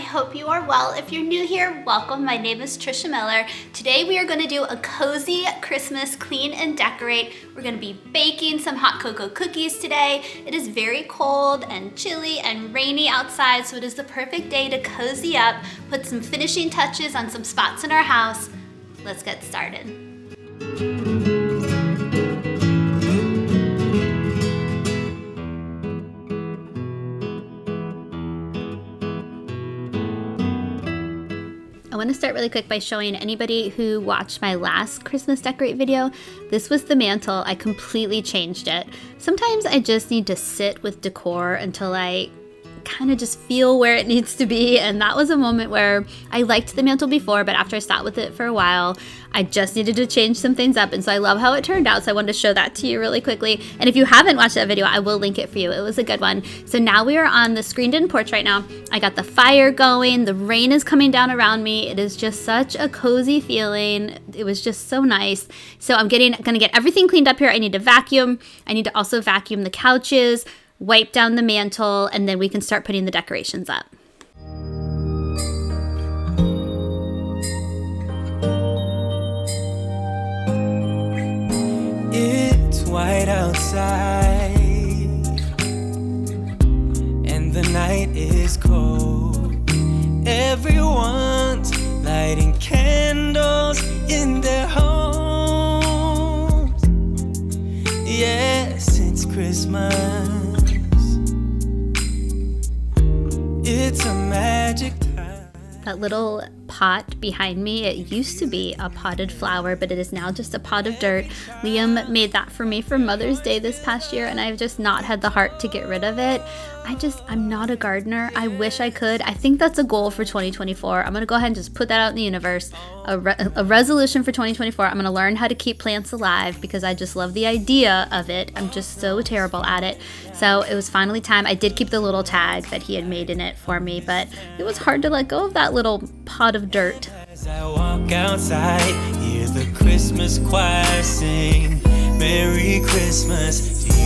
hope you are well. If you're new here, welcome. My name is Trisha Miller. Today we are going to do a cozy Christmas clean and decorate. We're going to be baking some hot cocoa cookies today. It is very cold and chilly and rainy outside, so it is the perfect day to cozy up, put some finishing touches on some spots in our house. Let's get started. I want to start really quick by showing anybody who watched my last Christmas decorate video. This was the mantle. I completely changed it. Sometimes I just need to sit with decor until I kind of just feel where it needs to be, and that was a moment where I liked the mantle before, but after I sat with it for a while, I just needed to change some things up, and so I love how it turned out, so I wanted to show that to you really quickly. And if you haven't watched that video, I will link it for you. It was a good one. So now we are on the screened-in porch right now. I got the fire going, the rain is coming down around me. It is just such a cozy feeling. It was just so nice. So I'm gonna get everything cleaned up here. I need to vacuum. I need to also vacuum the couches, wipe down the mantle, and then we can start putting the decorations up. It's white outside and the night is cold. Everyone's lighting candles in their homes. Yes, it's Christmas. It's a magic time. That little pot behind me, it used to be a potted flower, but it is now just a pot of dirt. Liam made that for me for Mother's Day this past year, and I've just not had the heart to get rid of it. I'm not a gardener. I wish I could. I think that's a goal for 2024. I'm going to go ahead and just put that out in the universe. A resolution for 2024. I'm going to learn how to keep plants alive because I just love the idea of it. I'm just so terrible at it. So it was finally time. I did keep the little tag that he had made in it for me, but it was hard to let go of that little pot of dirt. As I walk outside, hear the Christmas choir sing, Merry Christmas to you.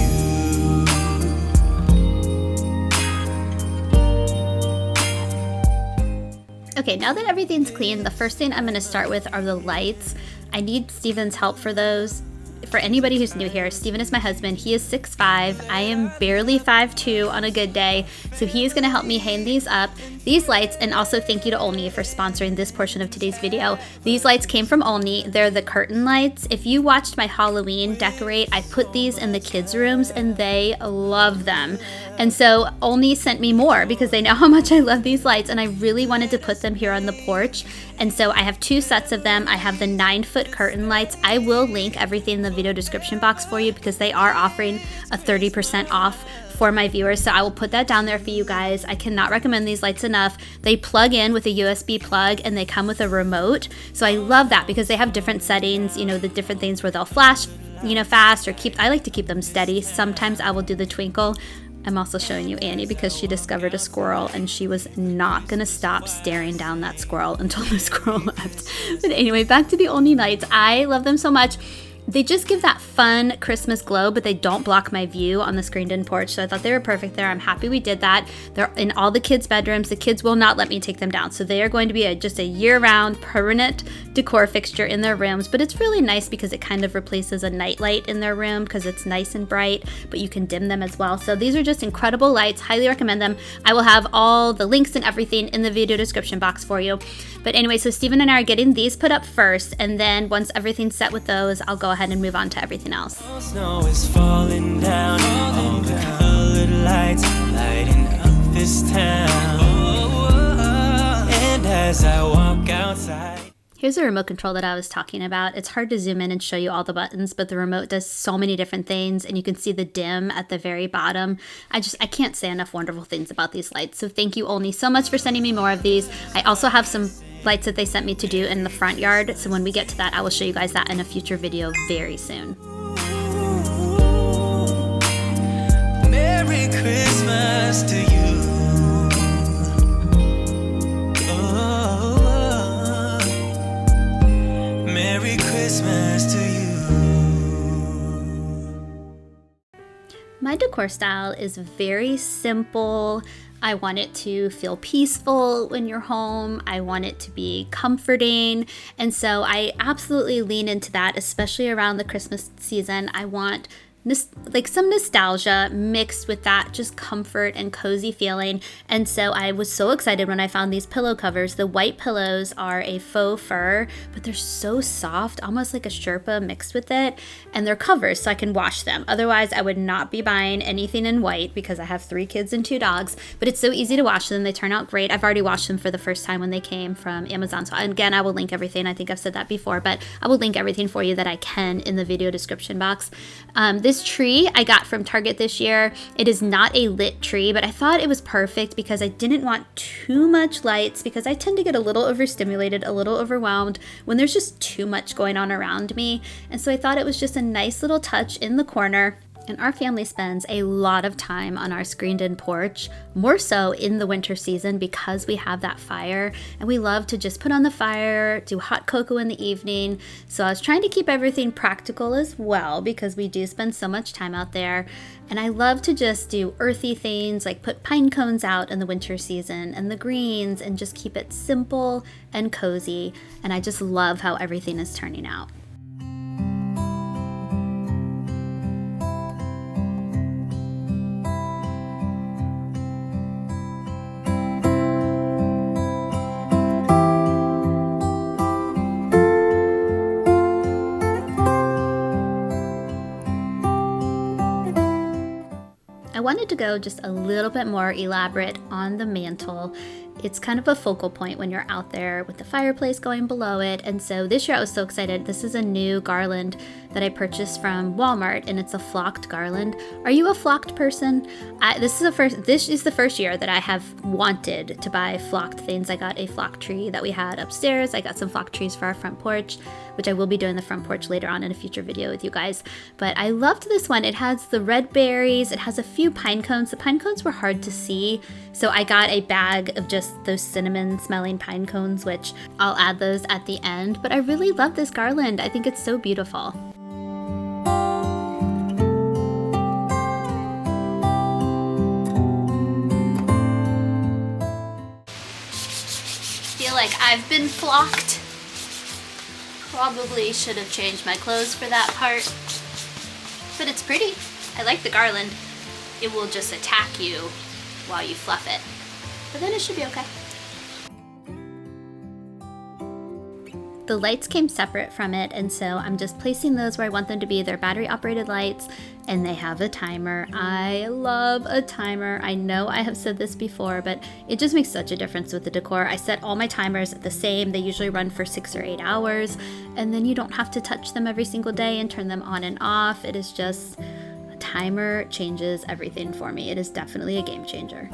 Okay, now that everything's clean, the first thing I'm going to start with are the lights. I need Steven's help for those. For anybody who's new here, Steven is my husband. He is 6'5". I am barely 5'2" on a good day, so he is going to help me hang these up. These lights, and also thank you to Ollny for sponsoring this portion of today's video. These lights came from Ollny. They're the curtain lights. If you watched my Halloween decorate, I put these in the kids' rooms and they love them. And so Ollny sent me more because they know how much I love these lights, and I really wanted to put them here on the porch. And so I have 2 sets of them. I have the 9-foot curtain lights. I will link everything in the video description box for you because they are offering a 30% off for my viewers, so I will put that down there for you guys. I cannot recommend these lights enough. They plug in with a USB plug and they come with a remote, so I love that because they have different settings, the different things where they'll flash fast or I like to keep them steady. Sometimes I will do the twinkle. I'm also showing you Annie because she discovered a squirrel and she was not gonna stop staring down that squirrel until the squirrel left. But anyway, back to the Ollny lights. I love them so much. They just give that fun Christmas glow, but they don't block my view on the screened-in porch, so I thought they were perfect there. I'm happy we did that. They're in all the kids' bedrooms. The kids will not let me take them down, so they are going to be just a year-round permanent decor fixture in their rooms, but it's really nice because it kind of replaces a nightlight in their room because it's nice and bright, but you can dim them as well. So these are just incredible lights. Highly recommend them. I will have all the links and everything in the video description box for you. But anyway, so Steven and I are getting these put up first, and then once everything's set with those, I'll go ahead and move on to everything else. Snow is falling down, all the colored lights lighting up this town. And as I walk outside, here's the remote control that I was talking about. It's hard to zoom in and show you all the buttons, but the remote does so many different things, and you can see the dim at the very bottom. I can't say enough wonderful things about these lights. So thank you, Ollny, so much for sending me more of these. I also have some lights that they sent me to do in the front yard, so when we get to that, I will show you guys that in a future video very soon. Merry Christmas to you. Oh, Merry Christmas to you. My decor style is very simple. I want it to feel peaceful when you're home. I want it to be comforting. And so I absolutely lean into that, especially around the Christmas season. I want like some nostalgia mixed with that just comfort and cozy feeling. And so I was so excited when I found these pillow covers. The white pillows are a faux fur, but they're so soft, almost like a Sherpa mixed with it. And they're covers so I can wash them. Otherwise, I would not be buying anything in white because I have 3 kids and 2 dogs. But it's so easy to wash them. They turn out great. I've already washed them for the first time when they came from Amazon. So again, I will link everything. I think I've said that before, but I will link everything for you that I can in the video description box. This tree I got from Target this year. It is not a lit tree, but I thought it was perfect because I didn't want too much lights because I tend to get a little overstimulated, a little overwhelmed when there's just too much going on around me. And so I thought it was just a nice little touch in the corner. And our family spends a lot of time on our screened-in porch, more so in the winter season because we have that fire. And we love to just put on the fire, do hot cocoa in the evening. So I was trying to keep everything practical as well because we do spend so much time out there. And I love to just do earthy things like put pine cones out in the winter season and the greens and just keep it simple and cozy. And I just love how everything is turning out. I wanted to go just a little bit more elaborate on the mantle. It's kind of a focal point when you're out there with the fireplace going below it. And so this year I was so excited. This is a new garland that I purchased from Walmart, and it's a flocked garland. Are you a flocked person? This is the first year that I have wanted to buy flocked things. I got a flocked tree that we had upstairs. I got some flocked trees for our front porch, which I will be doing the front porch later on in a future video with you guys. But I loved this one. It has the red berries. It has a few pine cones. The pine cones were hard to see, so I got a bag of just those cinnamon smelling pine cones, which I'll add those at the end. But I really love this garland. I think it's so beautiful. Feel like I've been flocked. Probably should have changed my clothes for that part, but it's pretty. I like the garland. It will just attack you while you fluff it, but then it should be okay. The lights came separate from it, and so I'm just placing those where I want them to be. They're battery operated lights, and they have a timer. I love a timer. I know I have said this before, but it just makes such a difference with the decor. I set all my timers at the same. They usually run for 6 or 8 hours, and then you don't have to touch them every single day and turn them on and off. It is just, a timer changes everything for me. It is definitely a game changer.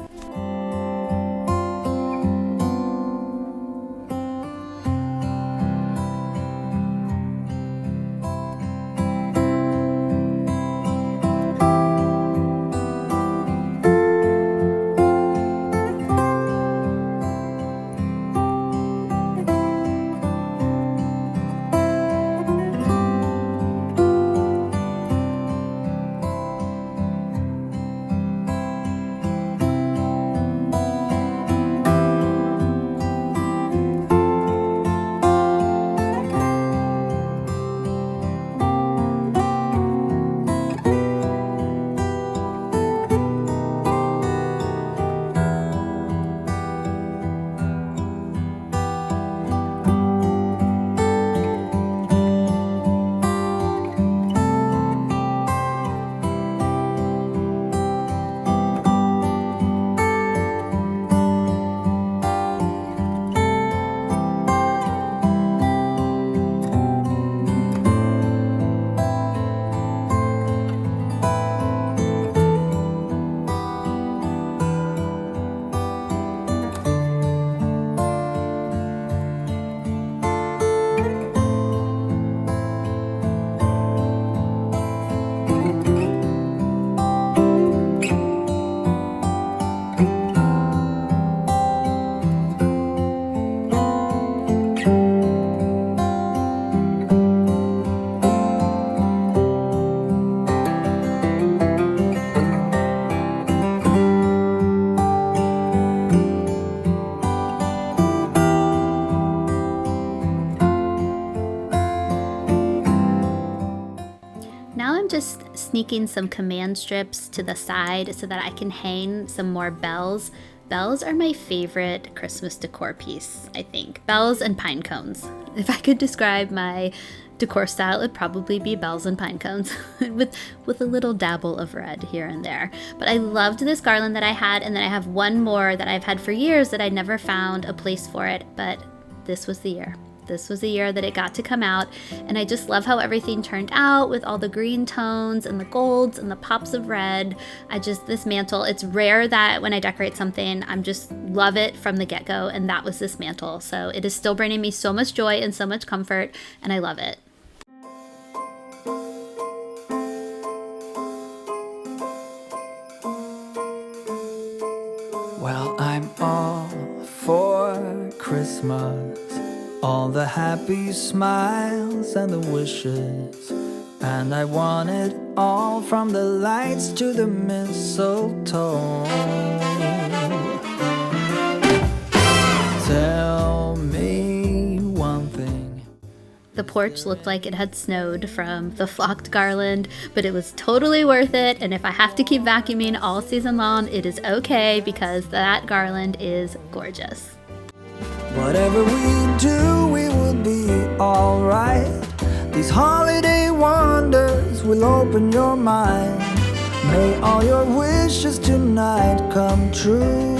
sneaking some command strips to the side so that I can hang some more bells. Bells are my favorite Christmas decor piece, I think. Bells and pine cones. If I could describe my decor style, it'd probably be bells and pine cones with a little dabble of red here and there. But I loved this garland that I had, and then I have one more that I've had for years that I never found a place for it, but this was the year. This was the year that it got to come out, and I just love how everything turned out with all the green tones and the golds and the pops of red. This mantle, it's rare that when I decorate something, I'm just love it from the get-go, and that was this mantle. So it is still bringing me so much joy and so much comfort, and I love it. Well, I'm all for Christmas, all the happy smiles and the wishes, and I want it all from the lights to the mistletoe. Tell me one thing. The porch looked like it had snowed from the flocked garland, but it was totally worth it, and if I have to keep vacuuming all season long, it is okay because that garland is gorgeous. Whatever we do, we will be alright. These holiday wonders will open your mind. May all your wishes tonight come true.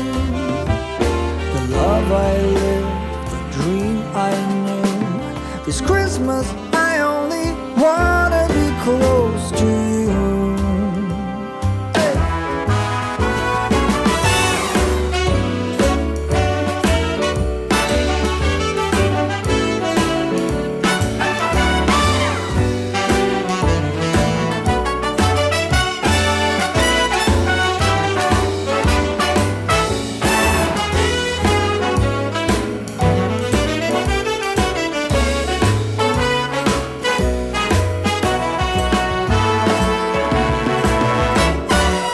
The love I lived, the dream I knew. This Christmas I only wanna be close to you.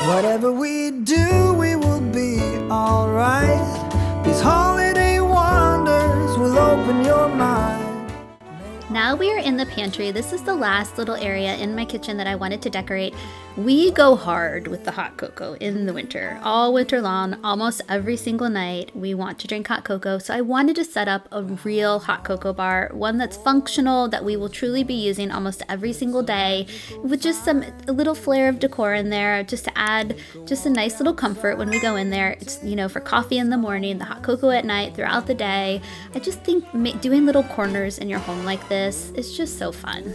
Whatever we do, we will be alright. These holiday wonders will open your mind. Now we are in the pantry. This is the last little area in my kitchen that I wanted to decorate. We go hard with the hot cocoa in the winter. All winter long, almost every single night, we want to drink hot cocoa. So I wanted to set up a real hot cocoa bar, one that's functional, that we will truly be using almost every single day, with just a little flair of decor in there, just to add just a nice little comfort when we go in there. It's, for coffee in the morning, the hot cocoa at night, throughout the day. I just think doing little corners in your home like this is just so fun.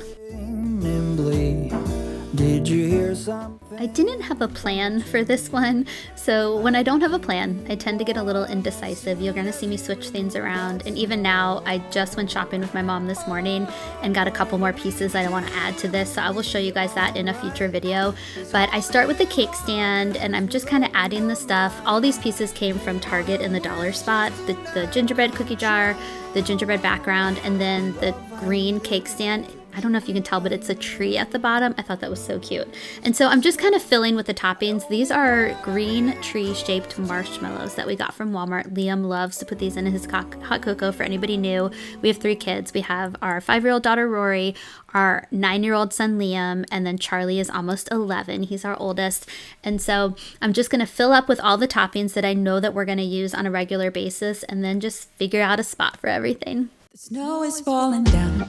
Did you hear something? I didn't have a plan for this one, so when I don't have a plan, I tend to get a little indecisive. You're gonna see me switch things around, and even now, I just went shopping with my mom this morning and got a couple more pieces that I want to add to this, so I will show you guys that in a future video. But I start with the cake stand, and I'm just kind of adding the stuff. All these pieces came from Target in the dollar spot, the gingerbread cookie jar, the gingerbread background, and then the green cake stand. I don't know if you can tell, but it's a tree at the bottom. I thought that was so cute. And so I'm just kind of filling with the toppings. These are green tree-shaped marshmallows that we got from Walmart. Liam loves to put these in his hot cocoa. For anybody new, we have 3 kids. We have our 5-year-old daughter, Rory, our 9-year-old son, Liam, and then Charlie is almost 11. He's our oldest. And so I'm just going to fill up with all the toppings that I know that we're going to use on a regular basis, and then just figure out a spot for everything. The snow is falling down.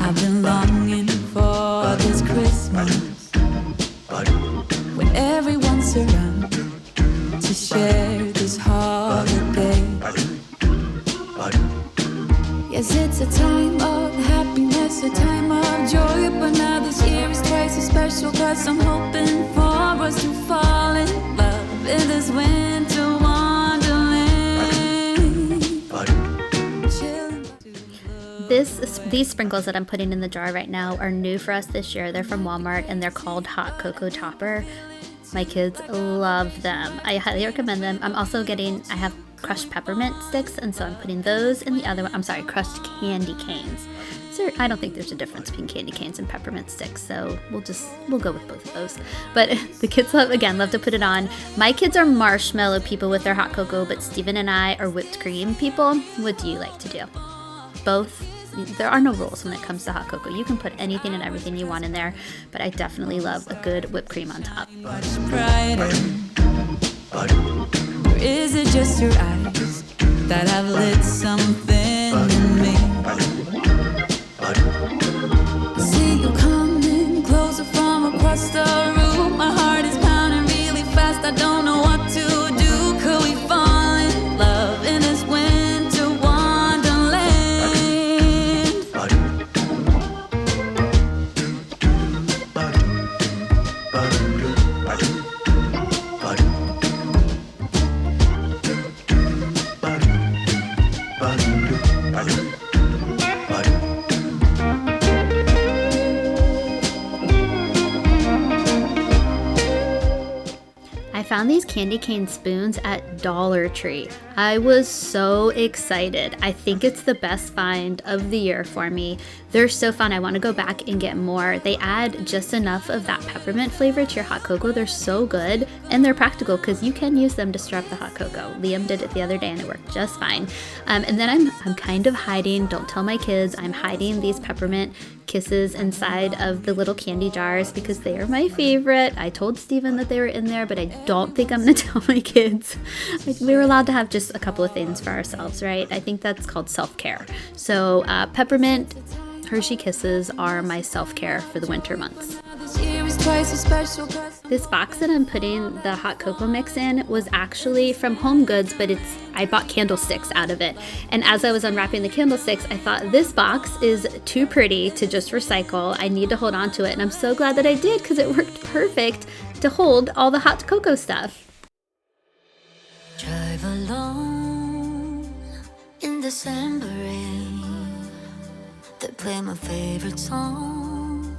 I've been longing for this Christmas, when everyone's around to share this holiday. Yes, it's a time of happiness, a time of joy, but now this year is twice as special, 'cause I'm hoping for us to fall in love in this winter wonderland. These sprinkles that I'm putting in the jar right now are new for us this year. They're from Walmart, and they're called Hot Cocoa Topper. My kids love them. I highly recommend them. I have crushed peppermint sticks, and so I'm putting those in the other one. I'm sorry, crushed candy canes. So I don't think there's a difference between candy canes and peppermint sticks, so we'll go with both of those. But the kids love to put it on. My kids are marshmallow people with their hot cocoa, but Steven and I are whipped cream people. What do you like to do? Both? there are no rules when it comes to hot cocoa. You can put anything and everything you want in there, but I definitely love a good whipped cream on top. Or is it just your eyes that have lit something in me? See you coming closer from across the room. My heart is pounding really fast. I don't know what to do. Could we fall in love in this winter wonderland? I found these candy cane spoons at Dollar Tree. I was so excited. I think it's the best find of the year for me. They're so fun. I want to go back and get more. They add just enough of that peppermint flavor to your hot cocoa. They're so good, and they're practical because you can use them to stir up the hot cocoa. Liam did it the other day and it worked just fine. And then I'm kind of hiding, don't tell my kids, I'm hiding these peppermint kisses inside of the little candy jars because they are my favorite. I told Steven that they were in there, but I don't think I'm going to tell my kids. We were allowed to have just a couple of things for ourselves, right? I think that's called self-care. So peppermint Hershey Kisses are my self-care for the winter months. This box that I'm putting the hot cocoa mix in was actually from Home Goods, but I bought candlesticks out of it. And as I was unwrapping the candlesticks, I thought this box is too pretty to just recycle. I need to hold on to it. And I'm so glad that I did because it worked perfect to hold all the hot cocoa stuff. Drive alone in December rain. They play my favorite song.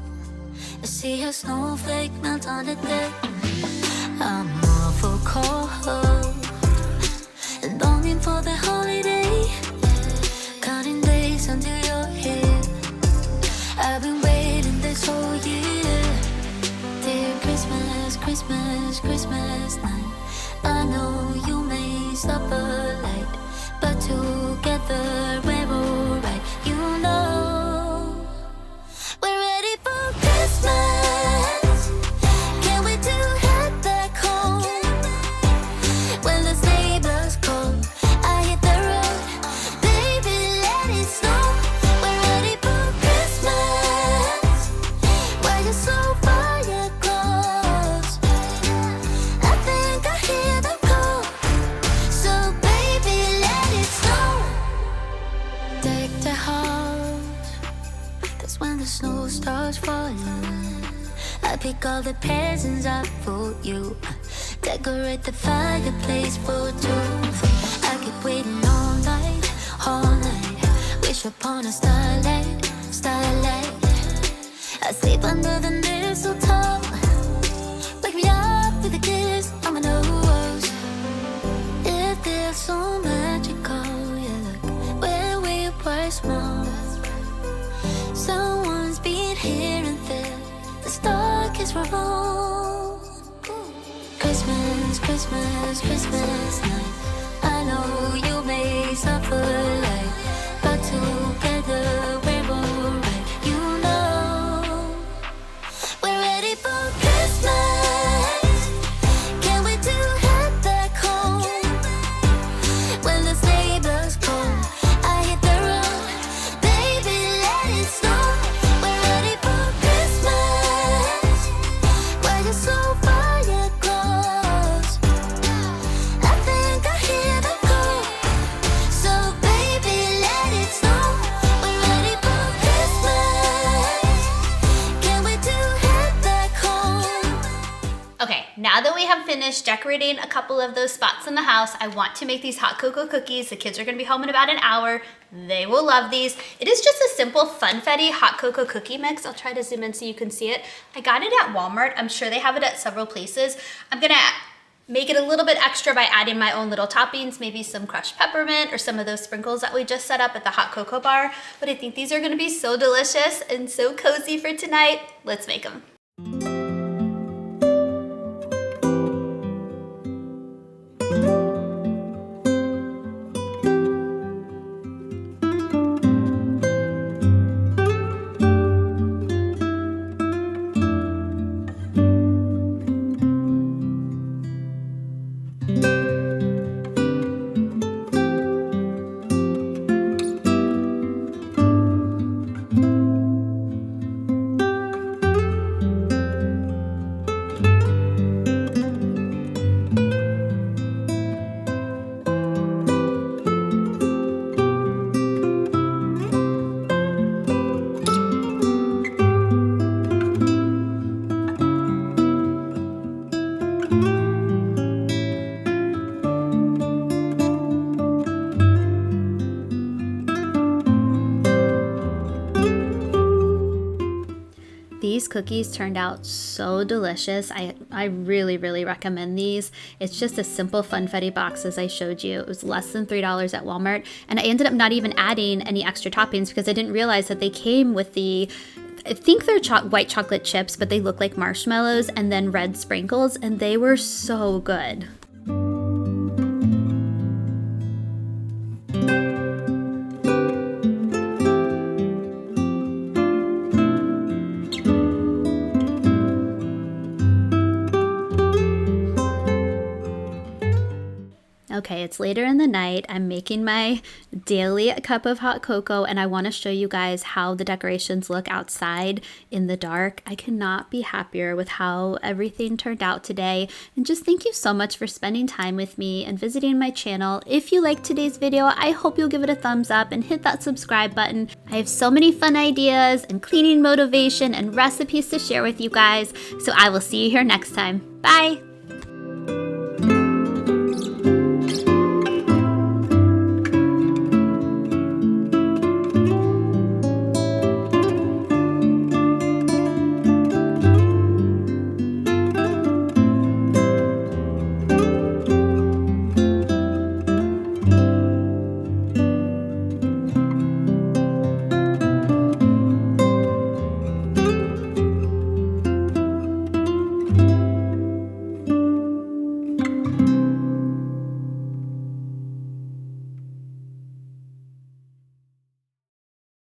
I see a snowflake melt on the deck. I'm awful cold and longing for the holiday. Counting days until you're here. I've been waiting this whole year. Dear Christmas, Christmas, Christmas night. I know you may suffer light, but together we're alright. You know we're ready for Christmas. Can't wait to head back home. When the sleigh bells call, I hit the road. Baby, let it snow. We're ready for Christmas. Why you so far yet close? I think I hear them call. So baby, let it snow. Deck the house. That's when the snow starts falling. I pick all the presents up for you. Decorate the fireplace for two. I keep waiting all night, all night. Wish upon a starlight, starlight. I sleep under the mistletoe. Wake me up with a kiss on my nose. It feels so magical, yeah, look where we were small. Someone's been here and there. The stockings were rolled. Christmas, Christmas, Christmas night. I know you may suffer light, but together we're alright. You know we're ready for Christmas. Can't wait to head back home. When the sleigh bells call, I hit the road. Baby, let it snow. We're ready for Christmas. Why you so far yet close? I think I hear them call. So baby, let it snow. We're ready for Christmas. Can't wait to head back home. Okay, now that we have finished decorating a couple of those spots in the house, I want to make these hot cocoa cookies. The kids are gonna be home in about an hour. They will love these. It is just a simple funfetti hot cocoa cookie mix. I'll try to zoom in so you can see it. I got it at Walmart. I'm sure they have it at several places. I'm gonna make it a little bit extra by adding my own little toppings, maybe some crushed peppermint or some of those sprinkles that we just set up at the hot cocoa bar. But I think these are gonna be so delicious and so cozy for tonight. Let's make them. These cookies turned out so delicious. I really, really recommend these. It's just a simple funfetti box as I showed you. It was less than $3 at Walmart. And I ended up not even adding any extra toppings because I didn't realize that they came with the, I think they're white chocolate chips, but they look like marshmallows and then red sprinkles, and they were so good. Okay, it's later in the night. I'm making my daily cup of hot cocoa, and I want to show you guys how the decorations look outside in the dark. I cannot be happier with how everything turned out today. And just thank you so much for spending time with me and visiting my channel. If you liked today's video, I hope you'll give it a thumbs up and hit that subscribe button. I have so many fun ideas and cleaning motivation and recipes to share with you guys. So I will see you here next time. Bye!